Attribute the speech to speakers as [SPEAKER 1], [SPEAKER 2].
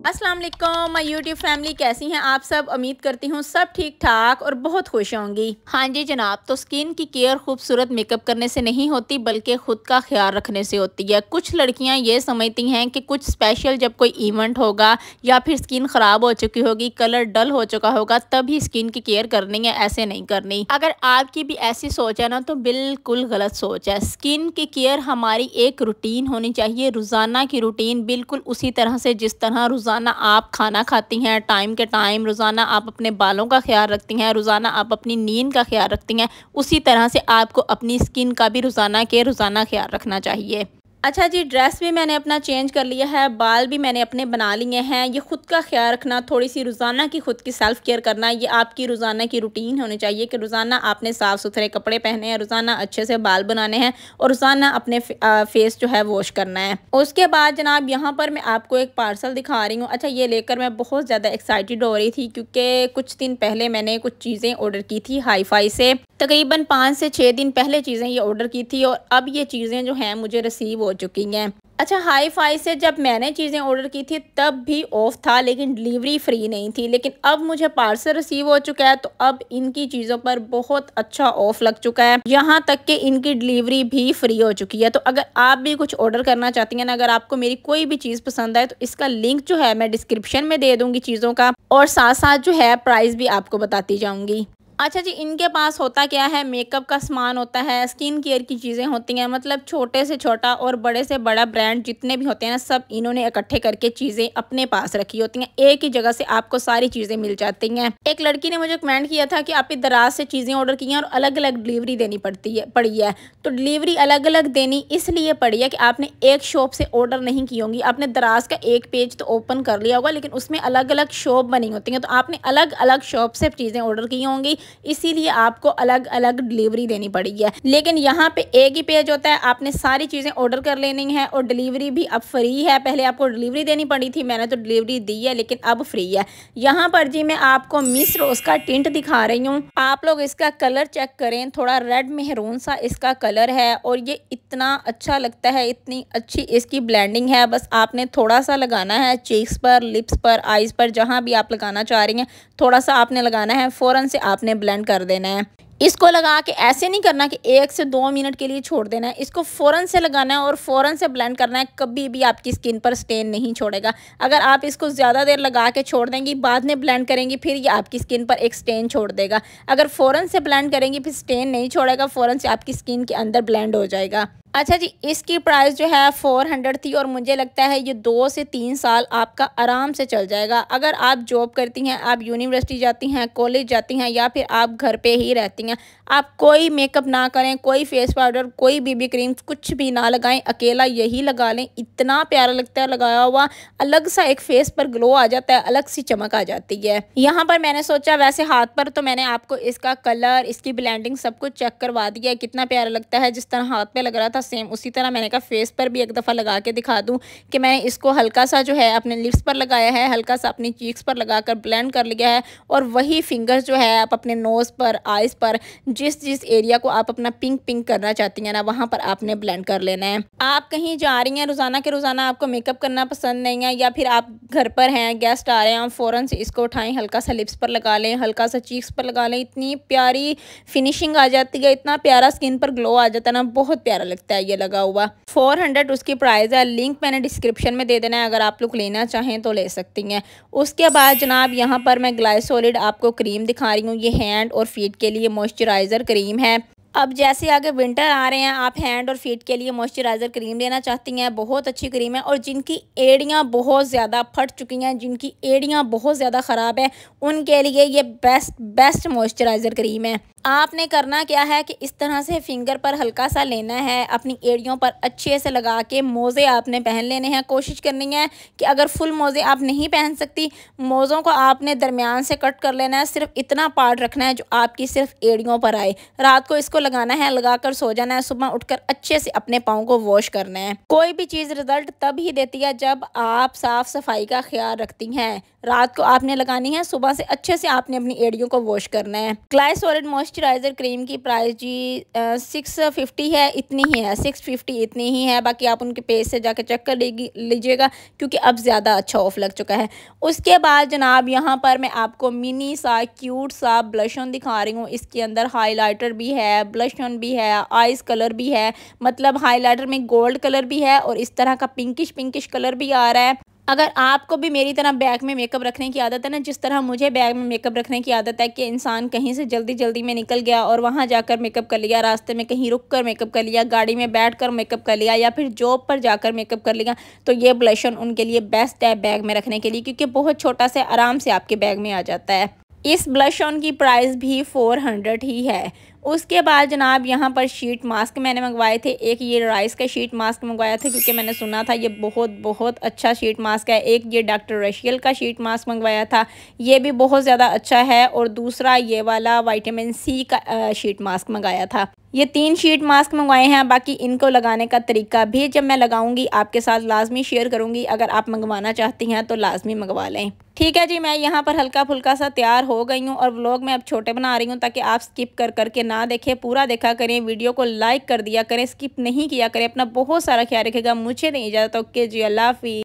[SPEAKER 1] अस्सलाम वालेकुम my YouTube family, कैसी हैं आप सब। उम्मीद करती हूँ सब ठीक ठाक और बहुत खुश होंगी। हाँ जी जनाब, तो स्किन की केयर खूबसूरत मेकअप करने से नहीं होती बल्कि ख़ुद का ख्याल रखने से होती है। कुछ लड़कियां ये समझती हैं कि कुछ स्पेशल जब कोई इवेंट होगा या फिर स्किन ख़राब हो चुकी होगी, कलर डल हो चुका होगा, तभी स्किन की केयर करनी है, ऐसे नहीं करनी। अगर आपकी भी ऐसी सोच है ना तो बिल्कुल गलत सोच है। स्किन की केयर हमारी एक रूटीन होनी चाहिए, रोज़ाना की रूटीन, बिल्कुल उसी तरह से जिस तरह रोज़ाना आप खाना खाती हैं टाइम के टाइम, रोज़ाना आप अपने बालों का ख्याल रखती हैं, रोज़ाना आप अपनी नींद का ख्याल रखती हैं, उसी तरह से आपको अपनी स्किन का भी रोज़ाना ख्याल रखना चाहिए। अच्छा जी, ड्रेस भी मैंने अपना चेंज कर लिया है, बाल भी मैंने अपने बना लिए हैं। ये ख़ुद का ख्याल रखना, थोड़ी सी रोज़ाना की ख़ुद की सेल्फ़ केयर करना, ये आपकी रोज़ाना की रूटीन होनी चाहिए कि रोज़ाना आपने साफ़ सुथरे कपड़े पहने हैं, रोज़ाना अच्छे से बाल बनाने हैं और रोज़ाना अपने फेस जो है वॉश करना है। उसके बाद जनाब यहाँ पर मैं आपको एक पार्सल दिखा रही हूँ। अच्छा, ये लेकर मैं बहुत ज़्यादा एक्साइटेड हो रही थी क्योंकि कुछ दिन पहले मैंने कुछ चीज़ें ऑर्डर की थी हाई-फाई से। तकरीबन 5 से 6 दिन पहले चीज़ें ये ऑर्डर की थी और अब ये चीज़ें जो हैं मुझे रिसीव हो चुकी हैं। अच्छा, हाई-फाई से जब मैंने चीज़ें ऑर्डर की थी तब भी ऑफ था, लेकिन डिलीवरी फ्री नहीं थी। लेकिन अब मुझे पार्सल रिसीव हो चुका है तो अब इनकी चीज़ों पर बहुत अच्छा ऑफ लग चुका है, यहाँ तक कि इनकी डिलीवरी भी फ्री हो चुकी है। तो अगर आप भी कुछ ऑर्डर करना चाहती हैं ना, अगर आपको मेरी कोई भी चीज़ पसंद आए तो इसका लिंक जो है मैं डिस्क्रिप्शन में दे दूँगी चीज़ों का, और साथ साथ जो है प्राइस भी आपको बताती जाऊँगी। अच्छा जी, इनके पास होता क्या है, मेकअप का सामान होता है, स्किन केयर की चीज़ें होती हैं, मतलब छोटे से छोटा और बड़े से बड़ा ब्रांड जितने भी होते हैं ना, सब इन्होंने इकट्ठे करके चीज़ें अपने पास रखी होती हैं। एक ही जगह से आपको सारी चीज़ें मिल जाती हैं। एक लड़की ने मुझे कमेंट किया था कि आपने दराज से चीज़ें ऑर्डर की हैं और अलग अलग डिलीवरी देनी पड़ी है। तो डिलीवरी अलग अलग देनी इसलिए पड़ी है कि आपने एक शॉप से ऑर्डर नहीं की होंगी। आपने दराज का एक पेज तो ओपन कर लिया होगा, लेकिन उसमें अलग अलग शॉप बनी होती हैं, तो आपने अलग अलग शॉप से चीज़ें ऑर्डर की होंगी, इसीलिए आपको अलग अलग डिलीवरी देनी पड़ी है। लेकिन यहाँ पे एक ही पेज होता है, आपने सारी चीज़ें ऑर्डर कर लेनी है और डिलीवरी भी अब फ्री है। पहले आपको डिलीवरी देनी पड़ी थी, मैंने तो डिलीवरी दी है, लेकिन अब फ्री है। यहाँ पर जी मैं आपको मिस रोज का टिंट दिखा रही हूँ। आप लोग इसका कलर चेक करें, थोड़ा रेड मेहरून सा इसका कलर है और ये इतना अच्छा लगता है, इतनी अच्छी इसकी ब्लेंडिंग है। बस आपने थोड़ा सा लगाना है चीक्स पर, लिप्स पर, आईज पर, जहाँ भी आप लगाना चाह रही हैं थोड़ा सा आपने लगाना है, फ़ौरन से आपने ब्लेंड कर देना है। इसको लगा के ऐसे नहीं करना कि 1 से 2 मिनट के लिए छोड़ देना है, इसको फ़ौरन से लगाना है और फ़ौरन से ब्लेंड करना है। कभी भी आपकी स्किन पर स्टेन नहीं छोड़ेगा। अगर आप इसको ज़्यादा देर लगा के छोड़ देंगी, बाद में ब्लेंड करेंगी, फिर ये आपकी स्किन पर एक स्टेन छोड़ देगा। अगर फ़ौरन से ब्लेंड करेंगी फिर स्टेन नहीं छोड़ेगा, फ़ौरन से आपकी स्किन के अंदर ब्लेंड हो जाएगा। अच्छा जी, इसकी प्राइस जो है 400 थी और मुझे लगता है ये 2 से 3 साल आपका आराम से चल जाएगा। अगर आप जॉब करती हैं, आप यूनिवर्सिटी जाती हैं, कॉलेज जाती हैं या फिर आप घर पे ही रहती हैं, आप कोई मेकअप ना करें, कोई फेस पाउडर, कोई बीबी क्रीम, कुछ भी ना लगाएं, अकेला यही लगा लें, इतना प्यारा लगता है लगाया हुआ। अलग सा एक फेस पर ग्लो आ जाता है, अलग सी चमक आ जाती है। यहाँ पर मैंने सोचा, वैसे हाथ पर तो मैंने आपको इसका कलर, इसकी ब्लेंडिंग सब कुछ चेक करवा दिया है, कितना प्यारा लगता है। जिस तरह हाथ पे लग रहा था सेम उसी तरह मैंने कहा फेस पर भी एक दफ़ा लगा के दिखा दूं कि मैंने इसको हल्का सा जो है अपने लिप्स पर लगाया है, हल्का सा अपनी चीक्स पर लगाकर ब्लेंड कर लिया है, और वही फिंगर्स जो है आप अपने नोज़ पर, आइज़ पर, जिस जिस एरिया को आप अपना पिंक पिंक करना चाहती हैं ना, वहाँ पर आपने ब्लेंड कर लेना है। आप कहीं जा रही हैं, रोज़ाना के रोज़ाना आपको मेकअप करना पसंद नहीं है, या फिर आप घर पर हैं, गेस्ट आ रहे हैं, आप फ़ौरन से इसको उठाएं, हल्का सा लिप्स पर लगा लें, हल्का सा चीक्स पर लगा लें, इतनी प्यारी फिनिशिंग आ जाती है, इतना प्यारा स्किन पर ग्लो आ जाता है ना, बहुत प्यारा लगता है ये लगा हुआ। 400 उसकी प्राइस है। लिंक मैंने डिस्क्रिप्शन में दे देना है, अगर आप लोग लेना चाहें तो ले सकती हैं। उसके बाद जनाब यहाँ पर मैं ग्लाइसोलिड आपको क्रीम दिखा रही हूँ। ये हैंड और फीट के लिए मॉइस्चराइज़र क्रीम है। अब जैसे आगे विंटर आ रहे हैं, आप हैंड और फीट के लिए मॉइस्चराइज़र क्रीम लेना चाहती हैं, बहुत अच्छी क्रीम है। और जिनकी एड़ियाँ बहुत ज़्यादा फट चुकी हैं, जिनकी एड़ियाँ बहुत ज़्यादा ख़राब है, उनके लिए ये बेस्ट मॉइस्चराइज़र क्रीम है। आपने करना क्या है कि इस तरह से फिंगर पर हल्का सा लेना है, अपनी एड़ियों पर अच्छे से लगा के मोज़े आपने पहन लेने हैं। कोशिश करनी है कि अगर फुल मोज़े आप नहीं पहन सकती, मोज़ों को आपने दरमियान से कट कर लेना है, सिर्फ इतना पार्ट रखना है जो आपकी सिर्फ एड़ियों पर आए। रात को इसको लगाना है, लगाकर सो जाना है, सुबह उठकर अच्छे से अपने पाँव को वॉश करना है। कोई भी चीज़ रिजल्ट तब ही देती है जब आप साफ सफाई का ख्याल रखती हैं। रात को आपने लगानी है, सुबह से अच्छे से आपने अपनी एड़ियों को वॉश करना है। ग्लाइसोलिड मॉइस्चराइजर क्रीम की प्राइस जी 650 है, इतनी ही है, 650 इतनी ही है। बाकी आप उनके पेज से जाकर चेक कर लीजिएगा क्योंकि अब ज़्यादा अच्छा ऑफ लग चुका है। उसके बाद जनाब यहाँ पर मैं आपको मिनी सा क्यूट सा ब्लश ऑन दिखा रही हूँ। इसके अंदर हाइलाइटर भी है, ब्लश ऑन भी है, आइज कलर भी है, मतलब हाइलाइटर में गोल्ड कलर भी है और इस तरह का पिंकिश कलर भी आ रहा है। अगर आपको भी मेरी तरह बैग में मेकअप रखने की आदत है ना, जिस तरह मुझे बैग में मेकअप रखने की आदत है कि इंसान कहीं से जल्दी में निकल गया और वहां जाकर मेकअप कर लिया, रास्ते में कहीं रुक कर मेकअप कर लिया, गाड़ी में बैठकर मेकअप कर लिया या फिर जॉब पर जाकर मेकअप कर लिया, तो ये ब्लश ऑन उनके लिए बेस्ट है बैग में रखने के लिए, क्योंकि बहुत छोटा से आराम से आपके बैग में आ जाता है। इस ब्लश ऑन की प्राइस भी 400 ही है। उसके बाद जनाब यहाँ पर शीट मास्क मैंने मंगवाए थे। एक ये राइस का शीट मास्क मंगवाया था क्योंकि मैंने सुना था ये बहुत अच्छा शीट मास्क है। एक ये डॉक्टर रशियल का शीट मास्क मंगवाया था, ये भी बहुत ज़्यादा अच्छा है। और दूसरा ये वाला विटामिन सी का शीट मास्क मंगाया था। ये 3 शीट मास्क मंगवाए हैं। बाकी इनको लगाने का तरीका भी जब मैं लगाऊंगी आपके साथ लाजमी शेयर करूंगी। अगर आप मंगवाना चाहती हैं तो लाजमी मंगवा लें। ठीक है जी, मैं यहाँ पर हल्का फुल्का सा तैयार हो गई हूँ और व्लॉग मैं अब छोटे बना रही हूँ ताकि आप स्किप करके ना देखें, पूरा देखा करें। वीडियो को लाइक कर दिया करें, स्किप नहीं किया करें। अपना बहुत सारा ख्याल रखेगा। मुझे नहीं इजाज़त। ओके जी, अल्लाह हाफिज़।